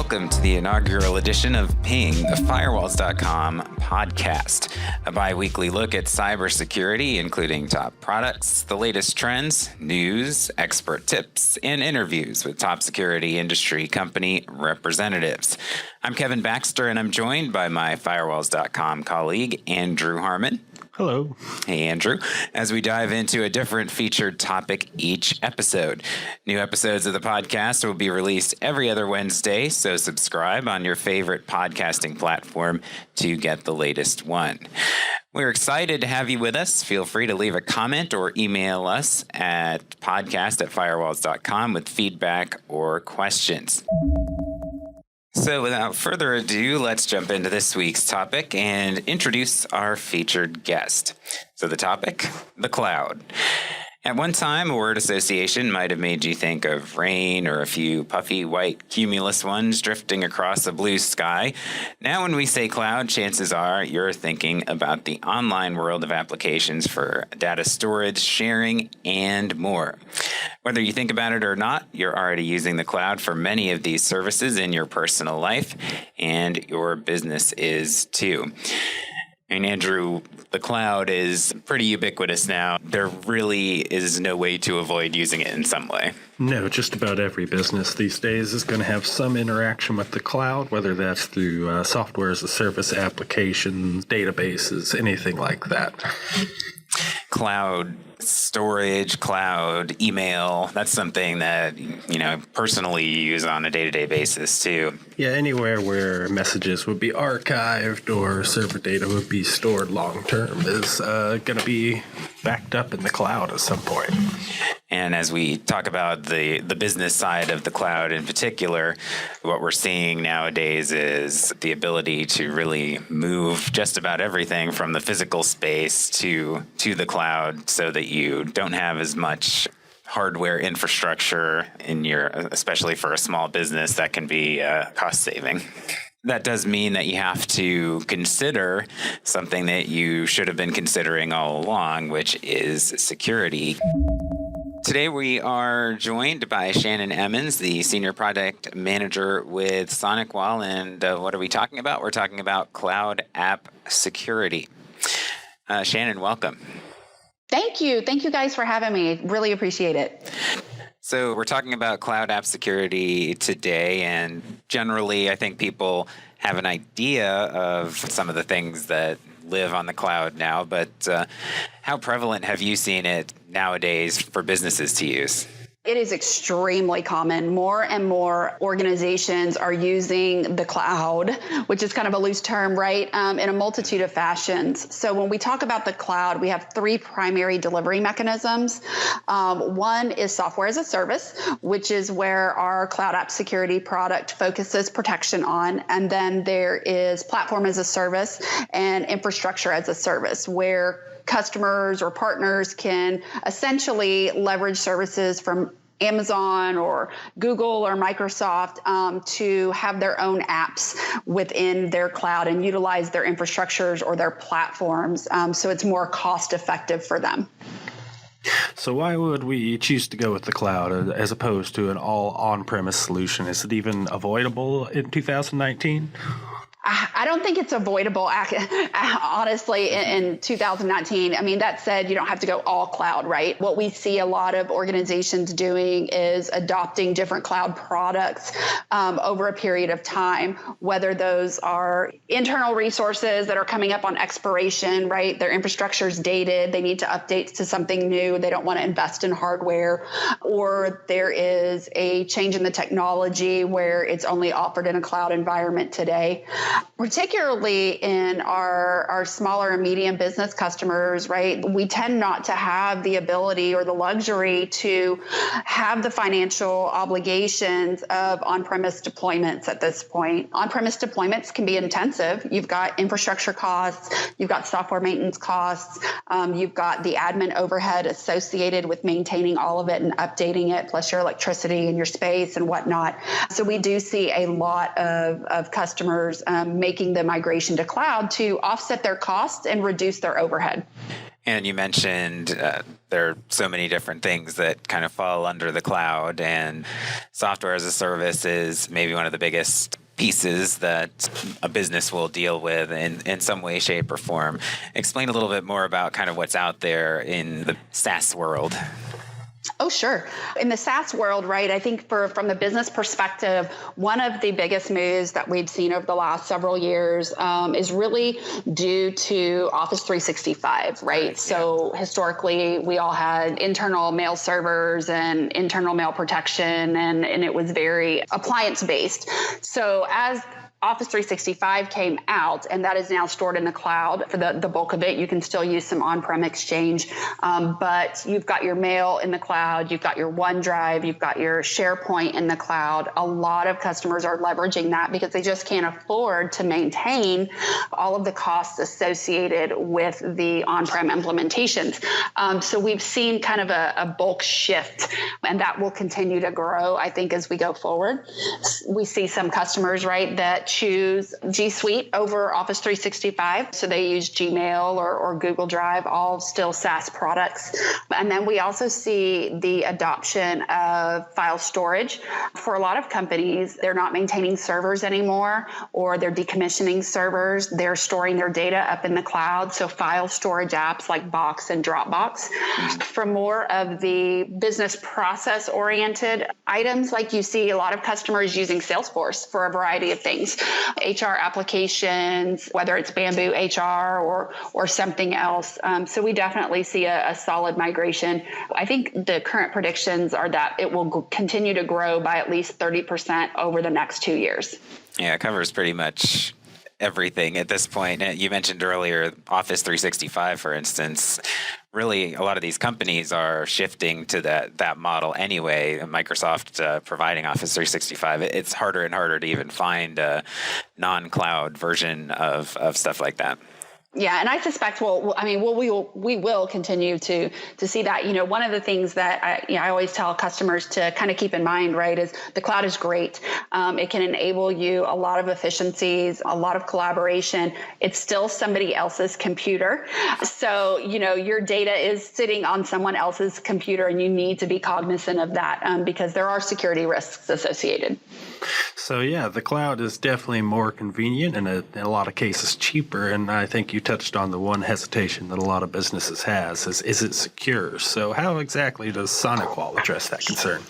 welcome to the inaugural edition of Ping, the Firewalls.com podcast, a bi-weekly look at cybersecurity, including top products, the latest trends, news, expert tips, and interviews with top security industry company representatives. I'm Kevin Baxter, and I'm joined by my Firewalls.com colleague, Andrew Harmon. Hello. Hey, Andrew. As we dive into a different featured topic each episode. New episodes of the podcast will be released every other Wednesday, so subscribe on your favorite podcasting platform to get the latest one. We're excited to have you with us. Feel free to leave a comment or email us at podcast@firewalls.com with feedback or questions. So without further ado, let's jump into this week's topic and introduce our featured guest. So the topic, the cloud. At one time, a word association might have made you think of rain or a few puffy white cumulus ones drifting across a blue sky. Now when we say cloud, chances are you're thinking about the online world of applications for data storage, sharing, and more. Whether you think about it or not, you're already using the cloud for many of these services in your personal life, and your business is too. And Andrew, the cloud is pretty ubiquitous now. There really is no way to avoid using it in some way. No, just about every business these days is going to have some interaction with the cloud, whether that's through software as a service applications, databases, anything like that. Cloud storage, cloud email, that's something that, personally use on a day-to-day basis too. Yeah, anywhere where messages would be archived or server data would be stored long-term is going to be backed up in the cloud at some point. And as we talk about the business side of the cloud in particular, what we're seeing nowadays is the ability to really move just about everything from the physical space to the cloud so that you don't have as much hardware infrastructure in especially for a small business, that can be cost saving. That does mean that you have to consider something that you should have been considering all along, which is security. Today we are joined by Shannon Emmons, the Senior Product Manager with Sonicwall. And what are we talking about? We're talking about cloud app security. Shannon, welcome. Thank you. Thank you guys for having me. Really appreciate it. So we're talking about cloud app security today, and generally I think people have an idea of some of the things that live on the cloud now, but how prevalent have you seen it nowadays for businesses to use? It is extremely common. More and more organizations are using the cloud, which is kind of a loose term, right? In a multitude of fashions. So when we talk about the cloud, we have three primary delivery mechanisms. One is software as a service, which is where our cloud app security product focuses protection on. And then there is platform as a service and infrastructure as a service, where customers or partners can essentially leverage services from Amazon or Google or Microsoft to have their own apps within their cloud and utilize their infrastructures or their platforms. So it's more cost effective for them. So why would we choose to go with the cloud as opposed to an all on-premise solution? Is it even avoidable in 2019? I don't think it's avoidable, honestly, in 2019. I mean, that said, you don't have to go all cloud, right? What we see a lot of organizations doing is adopting different cloud products over a period of time, whether those are internal resources that are coming up on expiration, right? Their infrastructure is dated. They need to update to something new. They don't want to invest in hardware, or there is a change in the technology where it's only offered in a cloud environment today. Particularly in our smaller and medium business customers, right? We tend not to have the ability or the luxury to have the financial obligations of on-premise deployments at this point. On-premise deployments can be intensive. You've got infrastructure costs, you've got software maintenance costs, you've got the admin overhead associated with maintaining all of it and updating it, plus your electricity and your space and whatnot. So we do see a lot of customers making the migration to cloud to offset their costs and reduce their overhead. And you mentioned there are so many different things that kind of fall under the cloud, and software as a service is maybe one of the biggest pieces that a business will deal with in some way, shape, or form. Explain a little bit more about kind of what's out there in the SaaS world. Oh, sure. In the SaaS world, right, I think from the business perspective, one of the biggest moves that we've seen over the last several years is really due to Office 365, right? So historically, we all had internal mail servers and internal mail protection, and it was very appliance-based. So as Office 365 came out, and that is now stored in the cloud for the bulk of it. You can still use some on-prem Exchange, but you've got your mail in the cloud, you've got your OneDrive, you've got your SharePoint in the cloud. A lot of customers are leveraging that because they just can't afford to maintain all of the costs associated with the on-prem implementations. So we've seen kind of a bulk shift, and that will continue to grow, I think, as we go forward. We see some customers, right, that choose G Suite over Office 365. So they use Gmail or Google Drive, all still SaaS products. And then we also see the adoption of file storage. For a lot of companies, they're not maintaining servers anymore, or they're decommissioning servers. They're storing their data up in the cloud. So file storage apps like Box and Dropbox. For more of the business process oriented items, like you see a lot of customers using Salesforce for a variety of things. HR applications, whether it's Bamboo HR or something else. So we definitely see a solid migration. I think the current predictions are that it will continue to grow by at least 30% over the next 2 years. Yeah, it covers pretty much everything at this point. You mentioned earlier Office 365, for instance. Really, a lot of these companies are shifting to that model anyway. Microsoft providing Office 365, it's harder and harder to even find a non-cloud version of stuff like that. Yeah, and I suspect we will continue to see that. You know, one of the things that I always tell customers to kind of keep in mind, right, is the cloud is great. It can enable you a lot of efficiencies, a lot of collaboration. It's still somebody else's computer. So, you know, your data is sitting on someone else's computer, and you need to be cognizant of that because there are security risks associated. So, yeah, the cloud is definitely more convenient and in a lot of cases cheaper. And I think you touched on the one hesitation that a lot of businesses has is it secure? So how exactly does Sonicwall address that concern?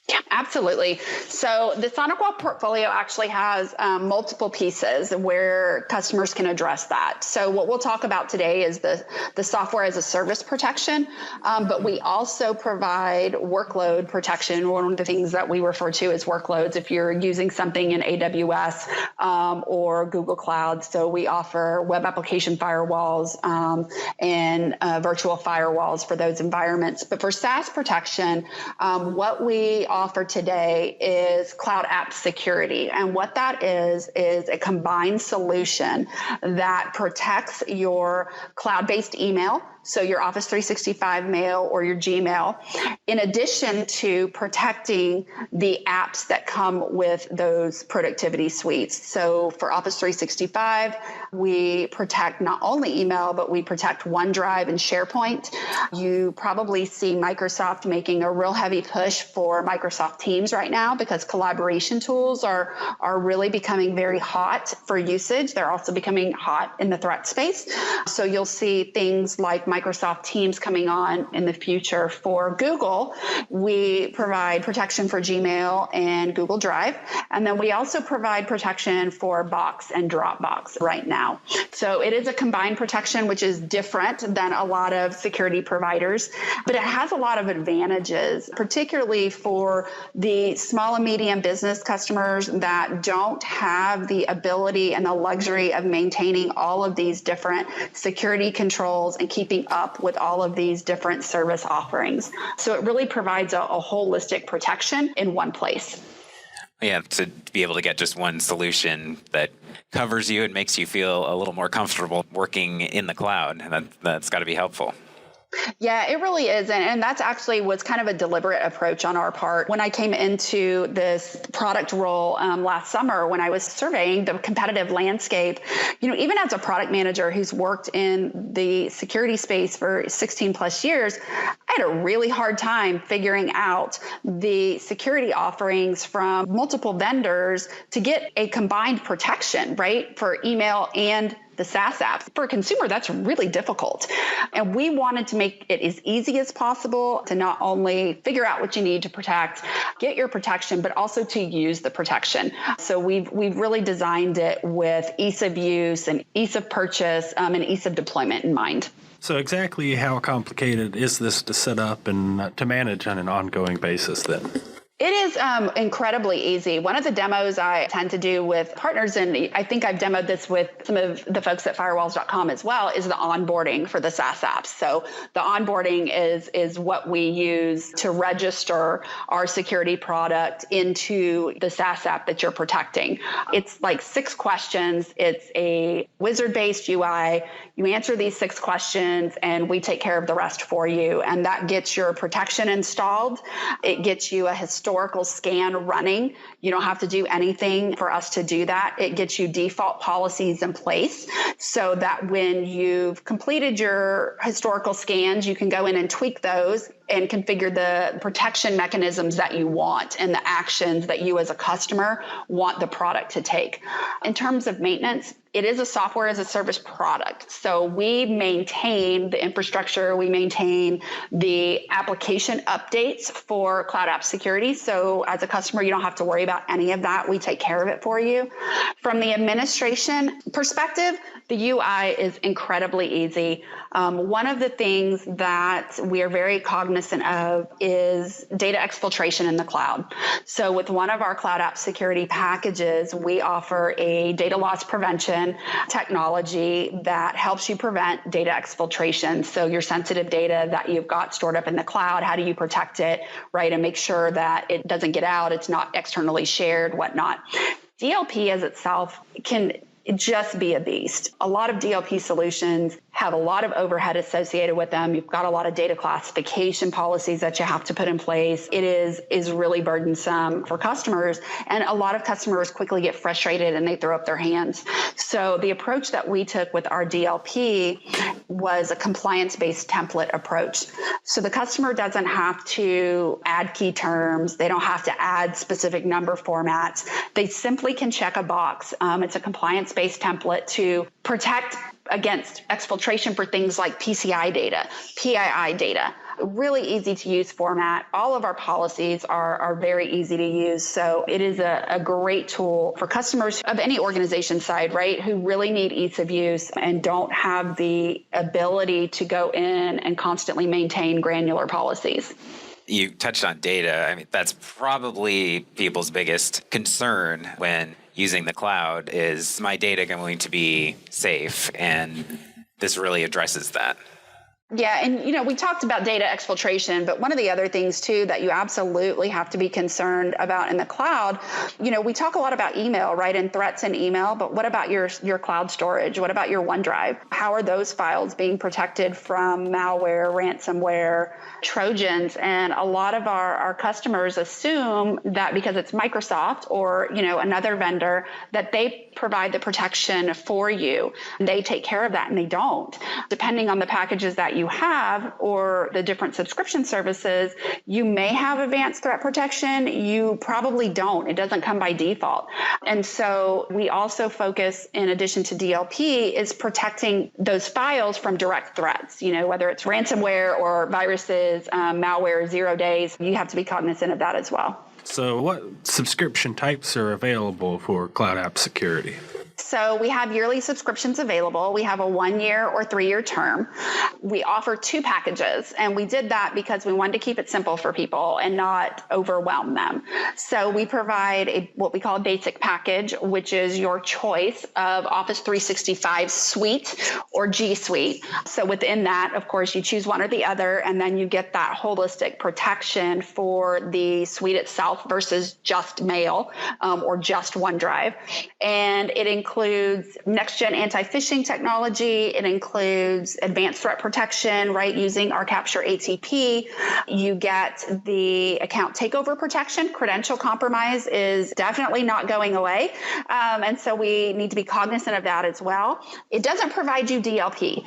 Yeah, absolutely. So the Sonicwall Portfolio actually has multiple pieces where customers can address that. So what we'll talk about today is the software as a service protection, but we also provide workload protection. One of the things that we refer to as workloads if you're using something in AWS or Google Cloud. So we offer web application firewalls and virtual firewalls for those environments. But for SaaS protection, what we offer today is cloud app security. And what that is a combined solution that protects your cloud-based email, so your Office 365 mail or your Gmail, in addition to protecting the apps that come with those productivity suites. So for Office 365, we protect not only email, but we protect OneDrive and SharePoint. You probably see Microsoft making a real heavy push for Microsoft Teams right now because collaboration tools are really becoming very hot for usage. They're also becoming hot in the threat space. So you'll see things like Microsoft Teams coming on in the future. For Google, we provide protection for Gmail and Google Drive. And then we also provide protection for Box and Dropbox right now. So it is a combined protection, which is different than a lot of security providers, but it has a lot of advantages, particularly for the small and medium business customers that don't have the ability and the luxury of maintaining all of these different security controls and keeping up with all of these different service offerings. So it really provides a holistic protection in one place. Yeah, to be able to get just one solution that covers you and makes you feel a little more comfortable working in the cloud, that's got to be helpful. Yeah, it really is. And that's actually was kind of a deliberate approach on our part. When I came into this product role last summer, when I was surveying the competitive landscape, even as a product manager who's worked in the security space for 16 plus years, I had a really hard time figuring out the security offerings from multiple vendors to get a combined protection, right, for email and the Sas apps. For a consumer, that's really difficult. And we wanted to make it as easy as possible to not only figure out what you need to protect, get your protection, but also to use the protection. So we've really designed it with ease of use and ease of purchase and ease of deployment in mind. So exactly how complicated is this to set up and to manage on an ongoing basis then? It is incredibly easy. One of the demos I tend to do with partners, and I think I've demoed this with some of the folks at Firewalls.com as well, is the onboarding for the Sas apps. So the onboarding is what we use to register our security product into the Sas app that you're protecting. It's like 6 questions. It's a wizard-based UI. You answer these 6 questions, and we take care of the rest for you. And that gets your protection installed. It gets you a historical scan running. You don't have to do anything for us to do that. It gets you default policies in place so that when you've completed your historical scans, you can go in and tweak those and configure the protection mechanisms that you want and the actions that you as a customer want the product to take. In terms of maintenance, it is a software as a service product. So we maintain the infrastructure, we maintain the application updates for cloud app security. So as a customer, you don't have to worry about any of that. We take care of it for you. From the administration perspective, the UI is incredibly easy. One of the things that we are very cognizant of is data exfiltration in the cloud. So with one of our cloud app security packages, we offer a data loss prevention technology that helps you prevent data exfiltration. So your sensitive data that you've got stored up in the cloud, how do you protect it, right, and make sure that it doesn't get out, it's not externally shared, whatnot. DLP as itself can just be a beast. A lot of DLP solutions have a lot of overhead associated with them. You've got a lot of data classification policies that you have to put in place. It is really burdensome for customers, and a lot of customers quickly get frustrated and they throw up their hands. So the approach that we took with our DLP was a compliance-based template approach. So the customer doesn't have to add key terms. They don't have to add specific number formats. They simply can check a box. It's a compliance-based template to protect against exfiltration for things like PCI data, PII data. Really easy to use format. All of our policies are very easy to use. So it is a great tool for customers of any organization side, right, who really need ease of use and don't have the ability to go in and constantly maintain granular policies. You touched on data. I mean, that's probably people's biggest concern when using the cloud. Is my data going to be safe? And this really addresses that. Yeah. And, we talked about data exfiltration, but one of the other things, too, that you absolutely have to be concerned about in the cloud, we talk a lot about email, right, and threats in email, but what about your cloud storage? What about your OneDrive? How are those files being protected from malware, ransomware, Trojans? And a lot of our customers assume that because it's Microsoft or, another vendor, that they provide the protection for you. They take care of that, and they don't. Depending on the packages that you have or the different subscription services, you may have advanced threat protection. You probably don't. It doesn't come by default. And so we also focus, in addition to DLP, is protecting those files from direct threats, whether it's ransomware or viruses, malware, 0 days. You have to be cognizant of that as well. So what subscription types are available for cloud app security? So we have yearly subscriptions available. We have a 1-year or 3-year term. We offer 2 packages, and we did that because we wanted to keep it simple for people and not overwhelm them. So we provide what we call a basic package, which is your choice of Office 365 Suite or G Suite. So within that, of course, you choose one or the other, and then you get that holistic protection for the suite itself versus just Mail or just OneDrive. And it includes next-gen anti-phishing technology. It includes advanced threat protection, right, using our Capture ATP. You get the account takeover protection. Credential compromise is definitely not going away. And so we need to be cognizant of that as well. It doesn't provide you DLP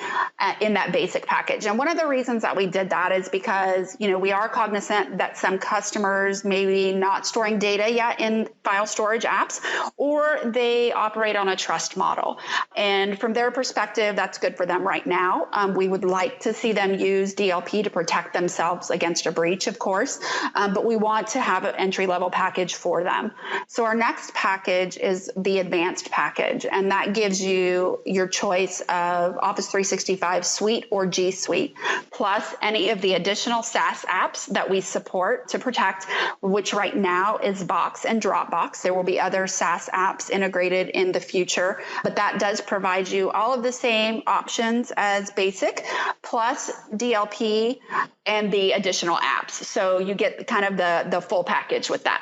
in that basic package. And one of the reasons that we did that is because, we are cognizant that some customers maybe not storing data yet in file storage apps, or they operate on a trust model. And from their perspective, that's good for them right now. We would like to see them use DLP to protect themselves against a breach, of course, but we want to have an entry-level package for them. So our next package is the advanced package, and that gives you your choice of Office 365 Suite or G Suite, plus any of the additional SaaS apps that we support to protect, which right now is Box and Dropbox. There will be other SaaS apps integrated in the future, but that does provide you all of the same options as basic, plus DLP and the additional apps. So you get kind of the full package with that.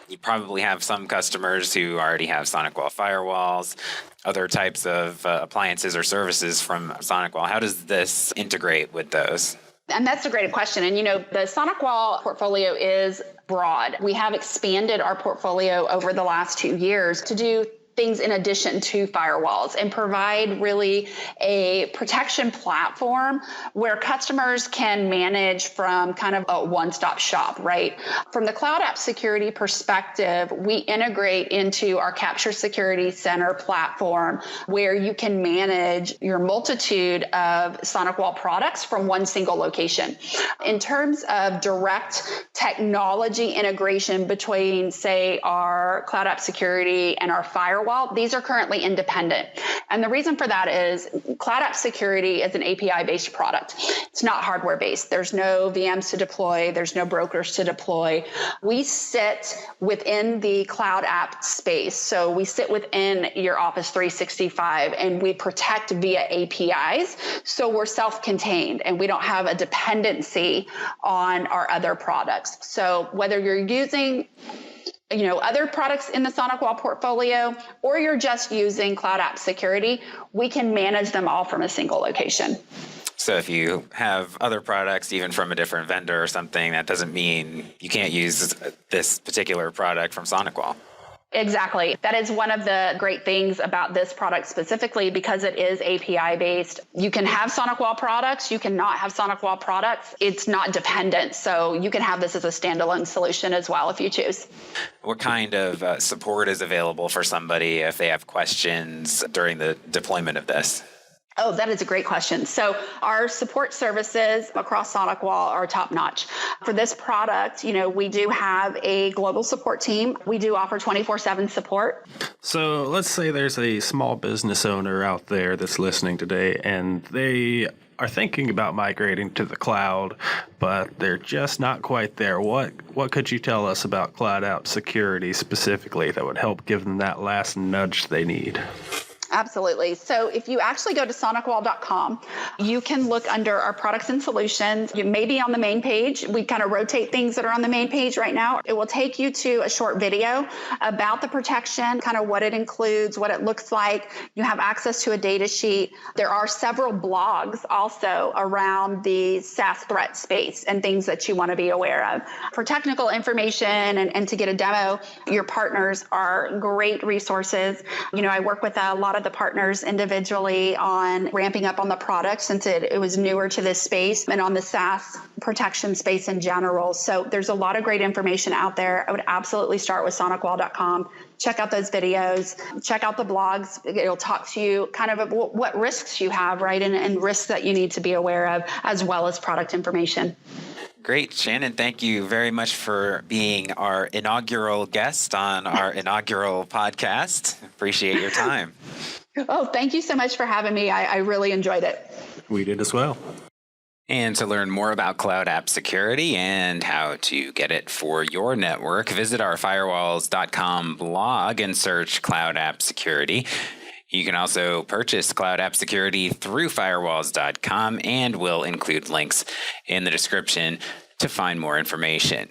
You probably have some customers who already have Sonicwall firewalls, other types of appliances or services from Sonicwall. How does this integrate with those? And that's a great question. And, the Sonicwall portfolio is broad. We have expanded our portfolio over the last 2 years to do things in addition to firewalls and provide really a protection platform where customers can manage from kind of a one-stop shop, right? From the cloud app security perspective, we integrate into our Capture Security Center platform where you can manage your multitude of Sonicwall products from one single location. In terms of direct technology integration between, say, our cloud app security and our firewall, these are currently independent. And the reason for that is cloud app security is an API-based product. It's not hardware-based. There's no VMs to deploy. There's no brokers to deploy. We sit within the cloud app space. So we sit within your Office 365 and we protect via APIs. So we're self-contained and we don't have a dependency on our other products. So whether you're using other products in the Sonicwall portfolio, or you're just using cloud app security, we can manage them all from a single location. So if you have other products, even from a different vendor or something, that doesn't mean you can't use this particular product from Sonicwall. Exactly. That is one of the great things about this product specifically because it is API based. You can have Sonicwall products. You cannot have Sonicwall products. It's not dependent. So you can have this as a standalone solution as well if you choose. What kind of support is available for somebody if they have questions during the deployment of this? Oh, that is a great question. So our support services across Sonicwall are top notch. For this product, we do have a global support team. We do offer 24/7 support. So let's say there's a small business owner out there that's listening today and they are thinking about migrating to the cloud, but they're just not quite there. What could you tell us about cloud app security specifically that would help give them that last nudge they need? Absolutely. So if you actually go to Sonicwall.com, you can look under our products and solutions. You may be on the main page. We kind of rotate things that are on the main page right now. It will take you to a short video about the protection, kind of what it includes, what it looks like. You have access to a data sheet. There are several blogs also around the SaaS threat space and things that you want to be aware of. For technical information and to get a demo, your partners are great resources. I work with a lot of the partners individually on ramping up on the product since it was newer to this space and on the SaaS protection space in general. So there's a lot of great information out there. I would absolutely start with Sonicwall.com. Check out those videos, check out the blogs. It'll talk to you kind of what risks you have, right? And risks that you need to be aware of, as well as product information. Great. Shannon, thank you very much for being our inaugural guest on our inaugural podcast. Appreciate your time. Oh, thank you so much for having me. I really enjoyed it. We did as well. And to learn more about cloud app security and how to get it for your network, visit our Firewalls.com blog and search Cloud App Security. You can also purchase Cloud App Security through Firewalls.com, and we'll include links in the description to find more information.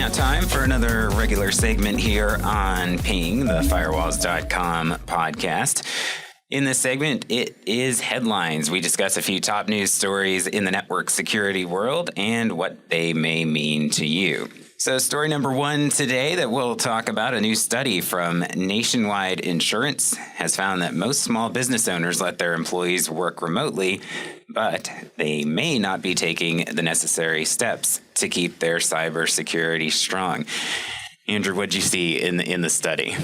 Now, time for another regular segment here on Ping, the Firewalls.com podcast. In this segment, it is headlines. We discuss a few top news stories in the network security world and what they may mean to you. So story number one today that we'll talk about, a new study from Nationwide Insurance has found that most small business owners let their employees work remotely, but they may not be taking the necessary steps to keep their cybersecurity strong. Andrew, what did you see in the study?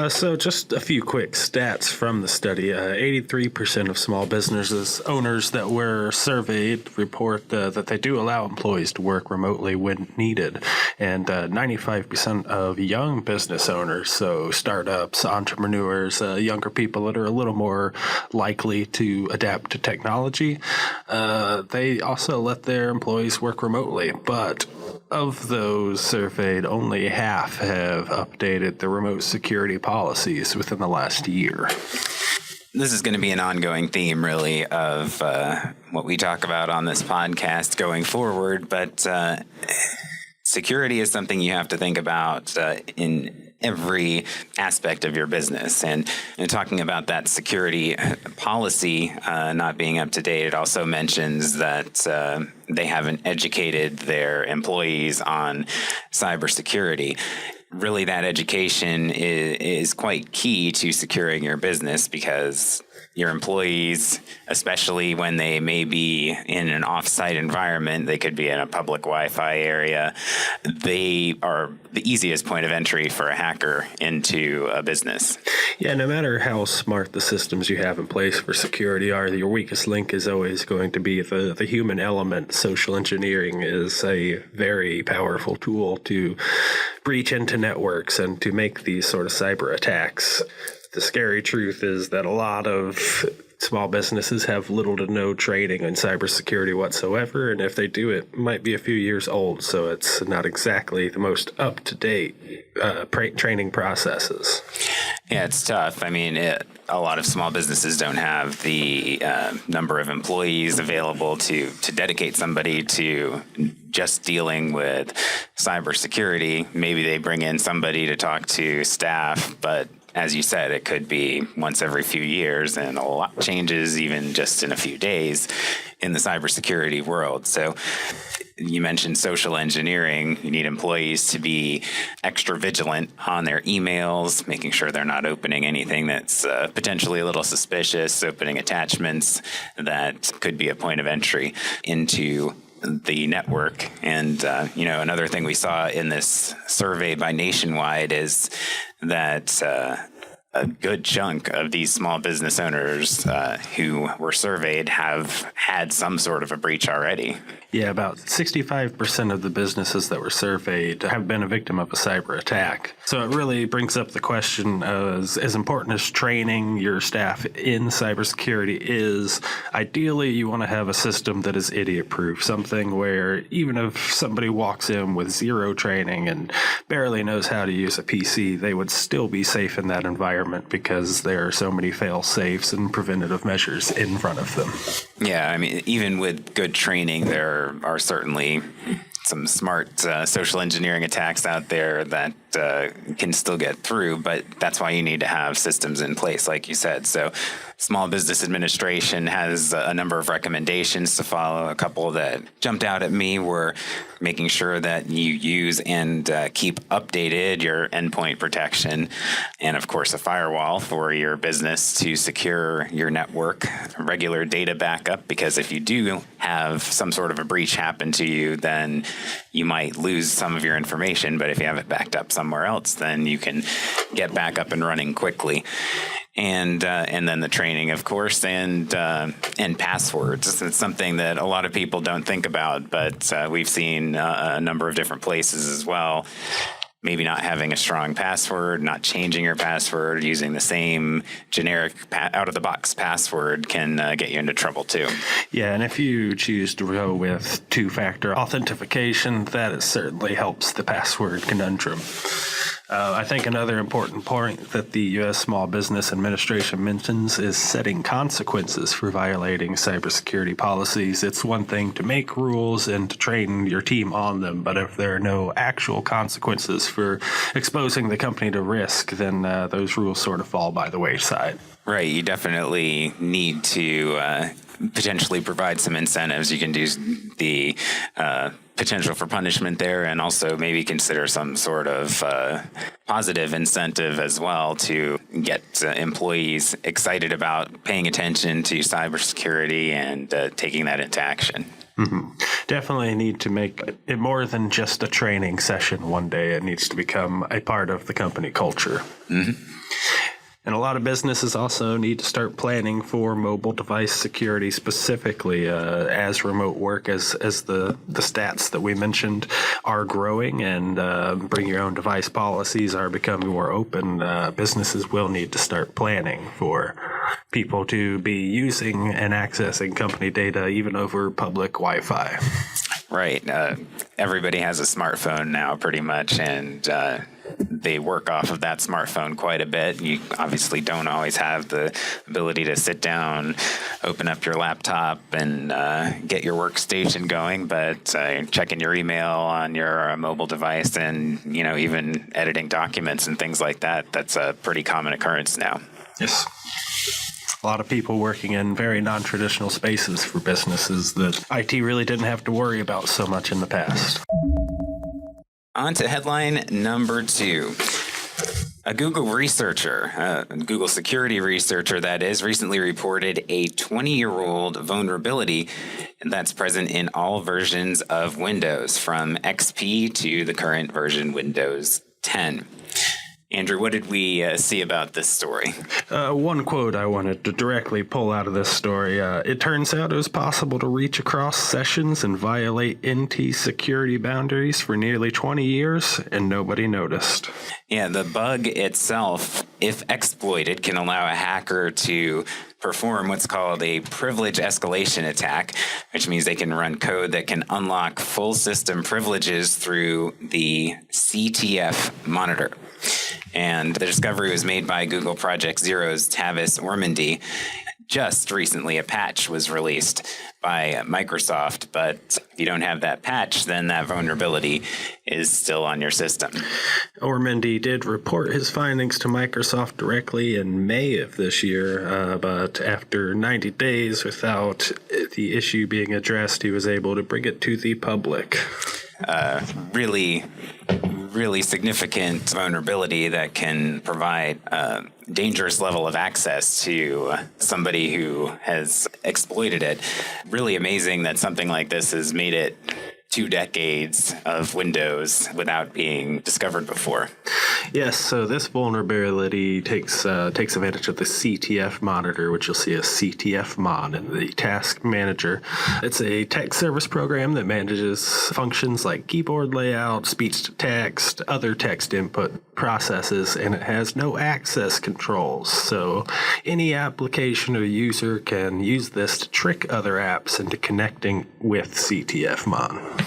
So just a few quick stats from the study. 83% of small businesses owners that were surveyed report that they do allow employees to work remotely when needed. And 95% of young business owners, so startups, entrepreneurs, younger people that are a little more likely to adapt to technology, they also let their employees work remotely. But of those surveyed, only half have updated the remote security policies within the last year. This is going to be an ongoing theme, really, of what we talk about on this podcast going forward. But security is something you have to think about in every aspect of your business. And talking about that security policy not being up to date, it also mentions that they haven't educated their employees on cybersecurity. Really, that education is quite key to securing your business, because your employees, especially when they may be in an off-site environment, they could be in a public Wi-Fi area, they are the easiest point of entry for a hacker into a business. Yeah, no matter how smart the systems you have in place for security are, your weakest link is always going to be the human element. Social engineering is a very powerful tool to breach into networks and to make these sort of cyber attacks. The scary truth is that a lot of small businesses have little to no training in cybersecurity whatsoever, and if they do, it might be a few years old, so it's not exactly the most up-to-date training processes. Yeah, it's tough. I mean, a lot of small businesses don't have the number of employees available to dedicate somebody to just dealing with cybersecurity. Maybe they bring in somebody to talk to staff, but as you said, it could be once every few years, and a lot changes even just in a few days in the cybersecurity world. So you mentioned social engineering. You need employees to be extra vigilant on their emails, making sure they're not opening anything that's potentially a little suspicious, opening attachments that could be a point of entry into the network. And, another thing we saw in this survey by Nationwide is that a good chunk of these small business owners who were surveyed have had some sort of a breach already. Yeah, about 65% of the businesses that were surveyed have been a victim of a cyber attack. So it really brings up the question, as important as training your staff in cybersecurity is, ideally you want to have a system that is idiot-proof, something where even if somebody walks in with zero training and barely knows how to use a PC, they would still be safe in that environment because there are so many fail-safes and preventative measures in front of them. Yeah, I mean, even with good training, there are certainly some smart social engineering attacks out there that can still get through, but that's why you need to have systems in place, like you said. So Small Business Administration has a number of recommendations to follow. A couple that jumped out at me were making sure that you use and keep updated your endpoint protection, and of course a firewall for your business to secure your network, regular data backup, because if you do have some sort of a breach happen to you, then you might lose some of your information, but if you have it backed up somewhere else, then you can get back up and running quickly. And then the training, of course, and passwords. It's something that a lot of people don't think about, but we've seen a number of different places as well. Maybe not having a strong password, not changing your password, using the same generic out-of-the-box password can get you into trouble too. Yeah, and if you choose to go with two-factor authentication, that certainly helps the password conundrum. I think another important point that the U.S. Small Business Administration mentions is setting consequences for violating cybersecurity policies. It's one thing to make rules and to train your team on them, but if there are no actual consequences for exposing the company to risk, then those rules sort of fall by the wayside. Right. You definitely need to potentially provide some incentives. You can do the potential for punishment there, and also maybe consider some sort of positive incentive as well to get employees excited about paying attention to cybersecurity and taking that into action. Mm-hmm. Definitely need to make it more than just a training session one day. It needs to become a part of the company culture. Mm-hmm. And a lot of businesses also need to start planning for mobile device security specifically as remote work, as the stats that we mentioned are growing and bring your own device policies are becoming more open. Businesses will need to start planning for people to be using and accessing company data even over public Wi-Fi. Right. Everybody has a smartphone now pretty much, and they work off of that smartphone quite a bit. You obviously don't always have the ability to sit down, open up your laptop, and get your workstation going, but checking your email on your mobile device and, even editing documents and things like that, that's a pretty common occurrence now. Yes. A lot of people working in very non-traditional spaces for businesses that IT really didn't have to worry about so much in the past. On to headline number 2. A Google researcher, a Google security researcher that is, recently reported a 20-year-old vulnerability that's present in all versions of Windows, from XP to the current version Windows 10. Andrew, what did we see about this story? One quote I wanted to directly pull out of this story. It turns out it was possible to reach across sessions and violate NT security boundaries for nearly 20 years, and nobody noticed. Yeah, the bug itself, if exploited, can allow a hacker to perform what's called a privilege escalation attack, which means they can run code that can unlock full system privileges through the CTF monitor. And the discovery was made by Google Project Zero's Tavis Ormandy. Just recently, a patch was released by Microsoft, but if you don't have that patch, then that vulnerability is still on your system. Ormandy did report his findings to Microsoft directly in May of this year, but after 90 days without the issue being addressed, he was able to bring it to the public. Really significant vulnerability that can provide a dangerous level of access to somebody who has exploited it. Really amazing that something like this has made it 2 decades of Windows without being discovered before. Yes, so this vulnerability takes advantage of the CTF monitor, which you'll see a CTF mod in the task manager. It's a text service program that manages functions like keyboard layout, speech to text, other text input processes, and it has no access controls. So any application or user can use this to trick other apps into connecting with CTF-Mon.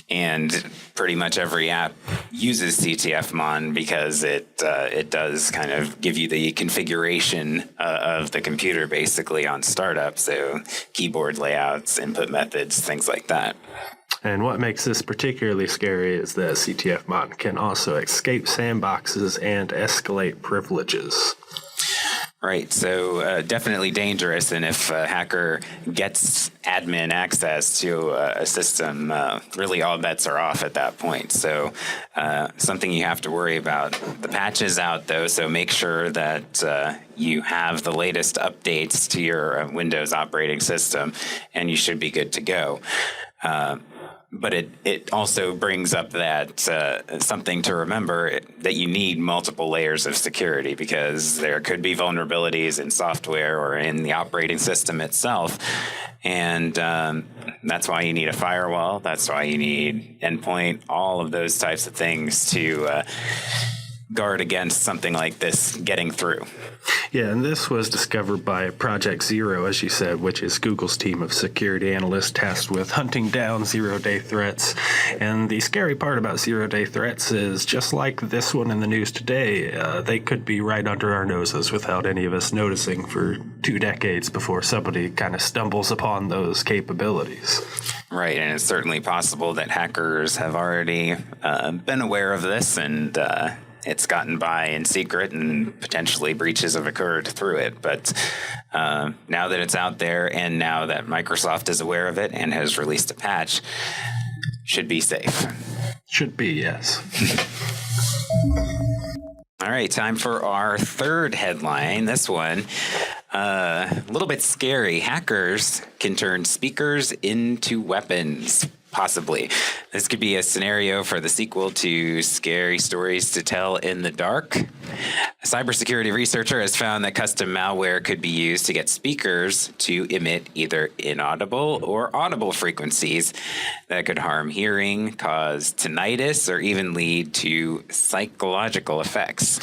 And pretty much every app uses CTF-Mon because it does kind of give you the configuration of the computer basically on startup. So keyboard layouts, input methods, things like that. And what makes this particularly scary is that CTF-Mon can also escape sandboxes and escalate privileges. Right, so definitely dangerous, and if a hacker gets admin access to a system, really all bets are off at that point. So something you have to worry about. The patch is out, though, so make sure that you have the latest updates to your Windows operating system, and you should be good to go. But it also brings up that something to remember, that you need multiple layers of security, because there could be vulnerabilities in software or in the operating system itself. And that's why you need a firewall. That's why you need endpoint, all of those types of things to guard against something like this getting through. Yeah, and this was discovered by Project Zero, as you said, which is Google's team of security analysts tasked with hunting down zero-day threats. And the scary part about zero-day threats is, just like this one in the news today, they could be right under our noses without any of us noticing for 2 decades before somebody kind of stumbles upon those capabilities. Right, and it's certainly possible that hackers have already been aware of this, and it's gotten by in secret, and potentially breaches have occurred through it. But now that it's out there, and now that Microsoft is aware of it and has released a patch, should be safe. Should be, yes. All right, time for our third headline. This one, a little bit scary. Hackers can turn speakers into weapons. Possibly. This could be a scenario for the sequel to Scary Stories to Tell in the Dark. A cybersecurity researcher has found that custom malware could be used to get speakers to emit either inaudible or audible frequencies that could harm hearing, cause tinnitus, or even lead to psychological effects.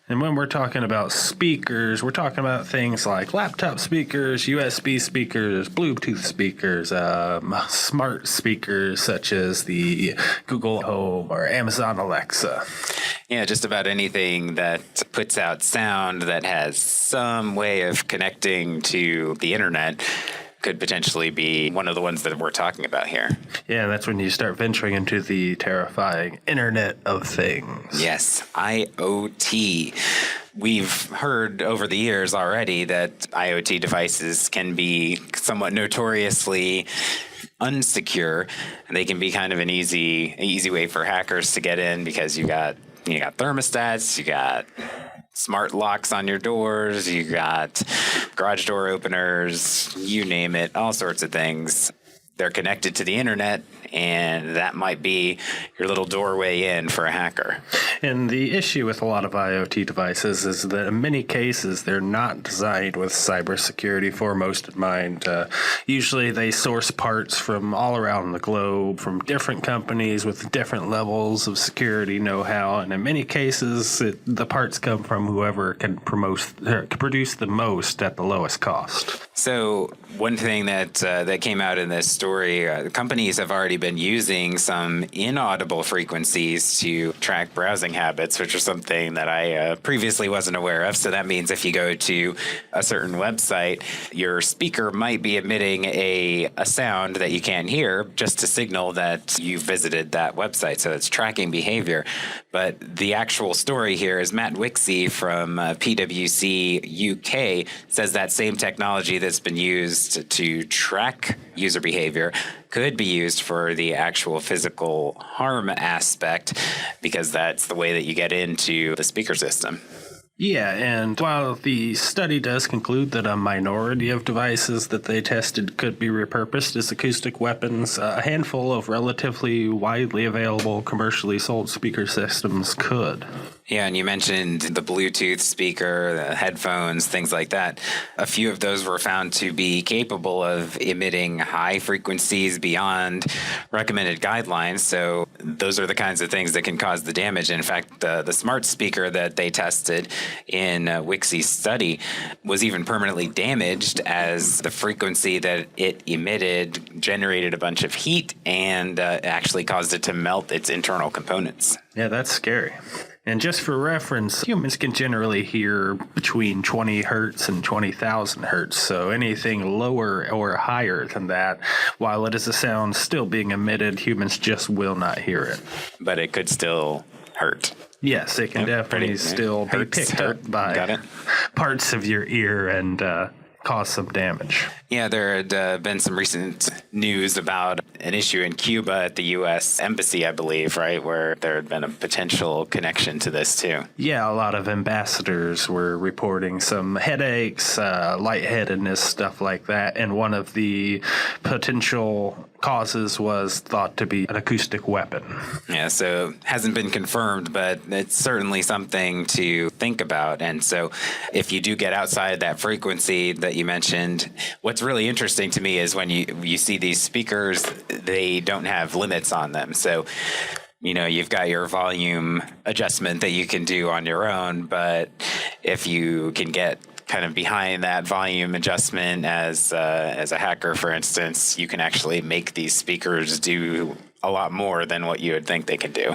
And when we're talking about speakers, we're talking about things like laptop speakers, USB speakers, Bluetooth speakers, smart speakers such as the Google Home or Amazon Alexa. Yeah, just about anything that puts out sound that has some way of connecting to the internet could potentially be one of the ones that we're talking about here. Yeah, that's when you start venturing into the terrifying Internet of Things. Yes, IoT. We've heard over the years already that IoT devices can be somewhat notoriously unsecure, and they can be kind of an easy way for hackers to get in, because you got thermostats, you got smart locks on your doors, you got garage door openers, you name it, all sorts of things. They're connected to the internet, and that might be your little doorway in for a hacker. And the issue with a lot of IoT devices is that in many cases, they're not designed with cybersecurity foremost in mind. Usually they source parts from all around the globe, from different companies with different levels of security know-how. And in many cases, the parts come from whoever can produce the most at the lowest cost. So one thing that came out in this story, companies have already been using some inaudible frequencies to track browsing habits, which is something that I previously wasn't aware of. So that means if you go to a certain website, your speaker might be emitting a sound that you can't hear just to signal that you visited that website. So it's tracking behavior. But the actual story here is Matt Wixie from PwC UK says that same technology that's been used to track user behavior could be used for the actual physical harm aspect, because that's the way that you get into the speaker system. Yeah, and while the study does conclude that a minority of devices that they tested could be repurposed as acoustic weapons, a handful of relatively widely available commercially sold speaker systems could. Yeah, and you mentioned the Bluetooth speaker, the headphones, things like that. A few of those were found to be capable of emitting high frequencies beyond recommended guidelines. So those are the kinds of things that can cause the damage. In fact, the smart speaker that they tested in Wixie's study was even permanently damaged, as the frequency that it emitted generated a bunch of heat and actually caused it to melt its internal components. Yeah, that's scary. And just for reference, humans can generally hear between 20 hertz and 20,000 hertz. So anything lower or higher than that, while it is a sound still being emitted, humans just will not hear it. But it could still hurt. Yes, it can definitely still be picked up by parts of your ear and cause some damage. Yeah, there had been some recent news about an issue in Cuba at the U.S. Embassy, I believe, right, where there had been a potential connection to this, too. Yeah, a lot of ambassadors were reporting some headaches, lightheadedness, stuff like that. And one of the potential causes was thought to be an acoustic weapon. Yeah, so hasn't been confirmed, but it's certainly something to think about. And so if you do get outside that frequency that you mentioned, what's really interesting to me is when you see these speakers, they don't have limits on them. So you've got your volume adjustment that you can do on your own, but if you can get kind of behind that volume adjustment as a hacker, for instance, you can actually make these speakers do a lot more than what you would think they can do.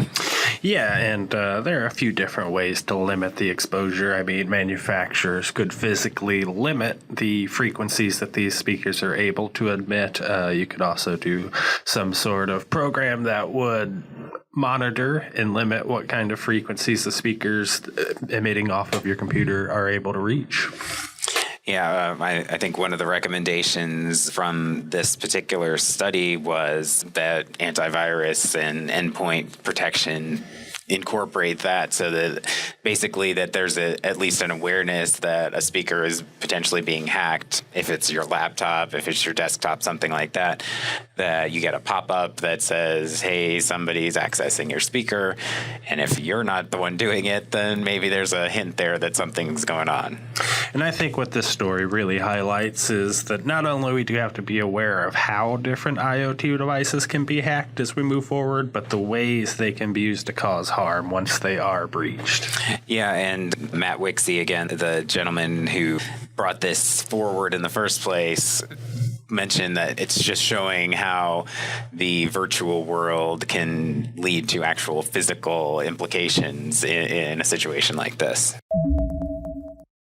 Yeah, and there are a few different ways to limit the exposure. I mean, manufacturers could physically limit the frequencies that these speakers are able to emit. You could also do some sort of program that would monitor and limit what kind of frequencies the speakers emitting off of your computer are able to reach. Yeah, I think one of the recommendations from this particular study was that antivirus and endpoint protection incorporate that, so that basically that there's at least an awareness that a speaker is potentially being hacked. If it's your laptop, if it's your desktop, something like that, that you get a pop-up that says, hey, somebody's accessing your speaker. And if you're not the one doing it, then maybe there's a hint there that something's going on. And I think what this story really highlights is that not only do we have to be aware of how different IoT devices can be hacked as we move forward, but the ways they can be used to cause harm once they are breached. Yeah, and Matt Wixie, again, the gentleman who brought this forward in the first place, mentioned that it's just showing how the virtual world can lead to actual physical implications in a situation like this.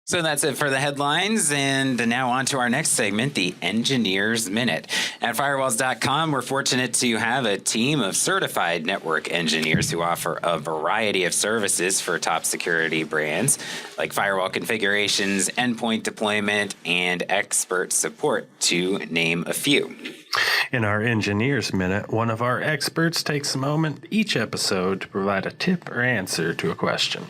So that's it for the headlines, and now on to our next segment, the Engineer's Minute. At Firewalls.com, we're fortunate to have a team of certified network engineers who offer a variety of services for top security brands, like firewall configurations, endpoint deployment, and expert support, to name a few. In our Engineer's Minute, one of our experts takes a moment each episode to provide a tip or answer to a question.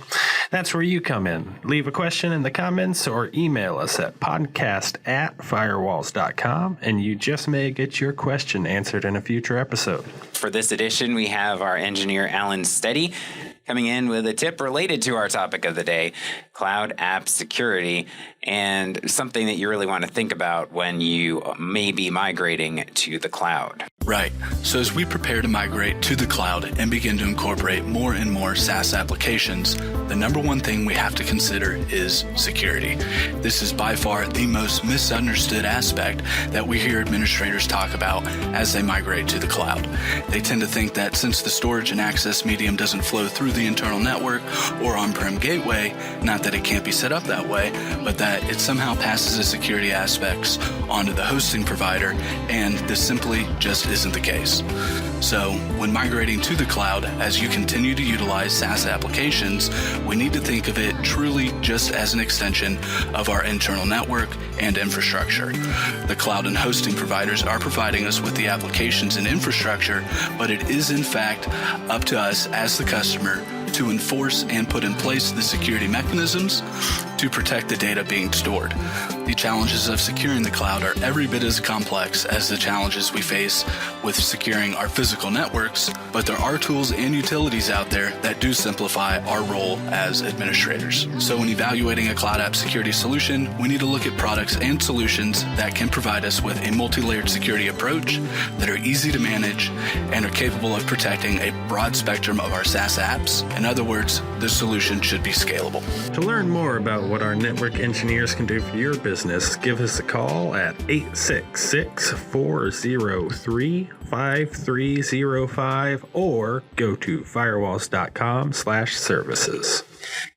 That's where you come in. Leave a question in the comments or email us at podcast@firewalls.com, and you just may get your question answered in a future episode. For this edition, we have our engineer, Alan Steady, coming in with a tip related to our topic of the day, cloud app security, and something that you really want to think about when you may be migrating to the cloud. Right. So as we prepare to migrate to the cloud and begin to incorporate more and more SaaS applications, the number one thing we have to consider is security. This is by far the most misunderstood aspect that we hear administrators talk about as they migrate to the cloud. They tend to think that since the storage and access medium doesn't flow through the internal network or on-prem gateway, not that it can't be set up that way, but that it somehow passes the security aspects onto the hosting provider, and this simply just isn't the case. So when migrating to the cloud, as you continue to utilize SaaS applications, we need to think of it truly just as an extension of our internal network and infrastructure. The cloud and hosting providers are providing us with the applications and infrastructure, but it is in fact up to us as the customer to enforce and put in place the security mechanisms to protect the data being stored. The challenges of securing the cloud are every bit as complex as the challenges we face with securing our physical networks, but there are tools and utilities out there that do simplify our role as administrators. So when evaluating a cloud app security solution, we need to look at products and solutions that can provide us with a multi-layered security approach that are easy to manage and are capable of protecting a broad spectrum of our SaaS apps. In other words, the solution should be scalable. To learn more about what our network engineers can do for your business, give us a call at 866-403-5305 or go to firewalls.com/services.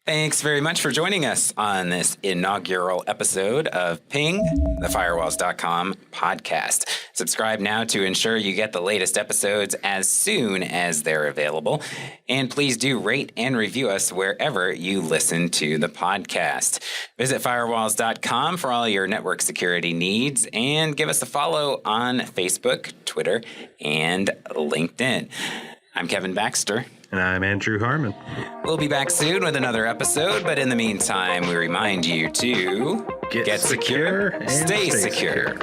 Thanks very much for joining us on this inaugural episode of Ping, the Firewalls.com podcast. Subscribe now to ensure you get the latest episodes as soon as they're available. And please do rate and review us wherever you listen to the podcast. Visit Firewalls.com for all your network security needs, and give us a follow on Facebook, Twitter, and LinkedIn. I'm Kevin Baxter. And I'm Andrew Harmon. We'll be back soon with another episode, but in the meantime, we remind you to get secure, stay secure.